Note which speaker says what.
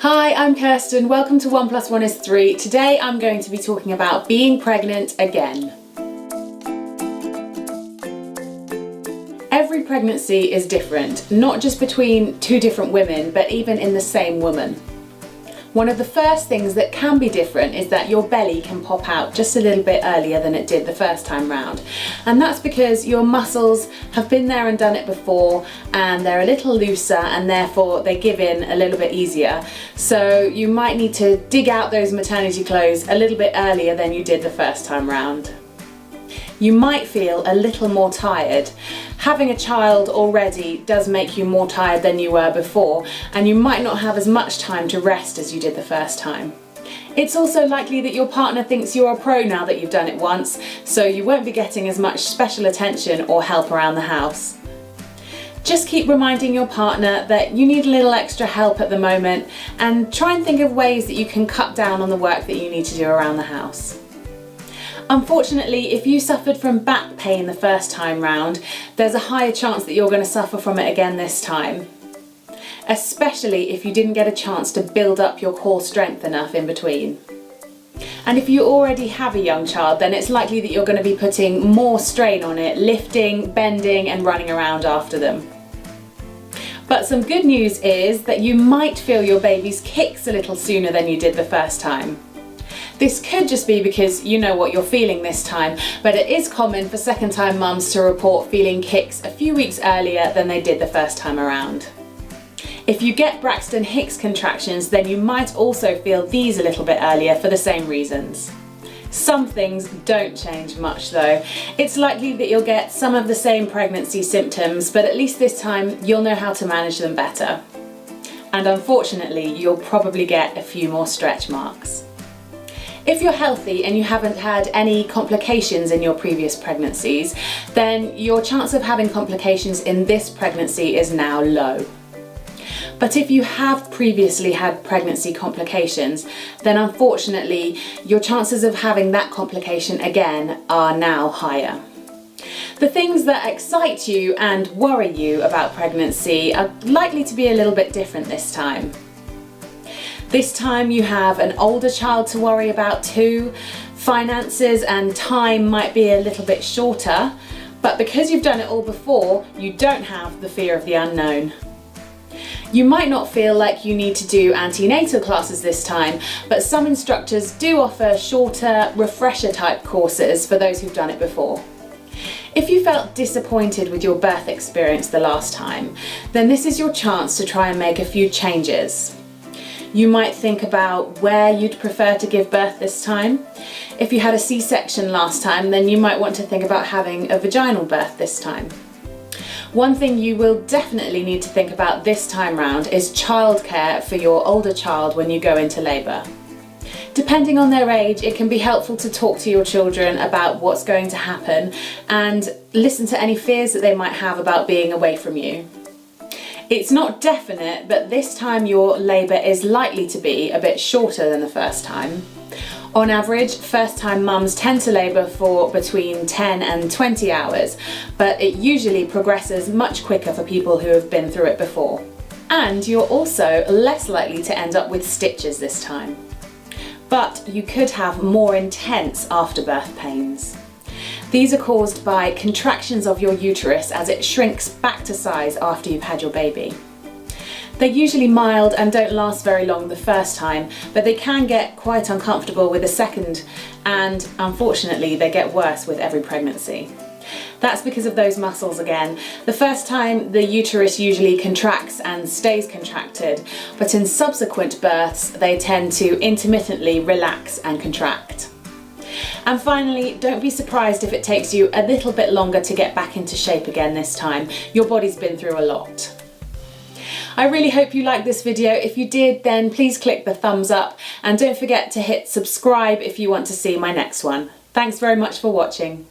Speaker 1: Hi, I'm Kirsten. Welcome to 1 + 1 is 3. Today I'm going to be talking about being pregnant again. Every pregnancy is different, not just between two different women, but even in the same woman. One of the first things that can be different is that your belly can pop out just a little bit earlier than it did the first time round. And that's because your muscles have been there and done it before, and they're a little looser, and therefore they give in a little bit easier. So you might need to dig out those maternity clothes a little bit earlier than you did the first time round. You might feel a little more tired. Having a child already does make you more tired than you were before, and you might not have as much time to rest as you did the first time. It's also likely that your partner thinks you're a pro now that you've done it once, so you won't be getting as much special attention or help around the house. Just keep reminding your partner that you need a little extra help at the moment, and try and think of ways that you can cut down on the work that you need to do around the house. Unfortunately, if you suffered from back pain the first time round, there's a higher chance that you're going to suffer from it again this time. Especially if you didn't get a chance to build up your core strength enough in between. And if you already have a young child, then it's likely that you're going to be putting more strain on it, lifting, bending and running around after them. But some good news is that you might feel your baby's kicks a little sooner than you did the first time. This could just be because you know what you're feeling this time, but it is common for second-time mums to report feeling kicks a few weeks earlier than they did the first time around. If you get Braxton Hicks contractions, then you might also feel these a little bit earlier for the same reasons. Some things don't change much though. It's likely that you'll get some of the same pregnancy symptoms, but at least this time you'll know how to manage them better. And unfortunately, you'll probably get a few more stretch marks. If you're healthy and you haven't had any complications in your previous pregnancies, then your chance of having complications in this pregnancy is now low. But if you have previously had pregnancy complications, then unfortunately your chances of having that complication again are now higher. The things that excite you and worry you about pregnancy are likely to be a little bit different this time. This time you have an older child to worry about too. Finances and time might be a little bit shorter, but because you've done it all before, you don't have the fear of the unknown. You might not feel like you need to do antenatal classes this time, but some instructors do offer shorter, refresher type courses for those who've done it before. If you felt disappointed with your birth experience the last time, then this is your chance to try and make a few changes. You might think about where you'd prefer to give birth this time. If you had a C-section last time, then you might want to think about having a vaginal birth this time. One thing you will definitely need to think about this time round is childcare for your older child when you go into labour. Depending on their age, it can be helpful to talk to your children about what's going to happen and listen to any fears that they might have about being away from you. It's not definite, but this time your labour is likely to be a bit shorter than the first time. On average, first-time mums tend to labour for between 10 and 20 hours, but it usually progresses much quicker for people who have been through it before. And you're also less likely to end up with stitches this time. But you could have more intense afterbirth pains. These are caused by contractions of your uterus as it shrinks back to size after you've had your baby. They're usually mild and don't last very long the first time, but they can get quite uncomfortable with the second, and unfortunately they get worse with every pregnancy. That's because of those muscles again. The first time the uterus usually contracts and stays contracted, but in subsequent births they tend to intermittently relax and contract. And finally, don't be surprised if it takes you a little bit longer to get back into shape again this time. Your body's been through a lot. I really hope you liked this video. If you did, then please click the thumbs up and don't forget to hit subscribe if you want to see my next one. Thanks very much for watching.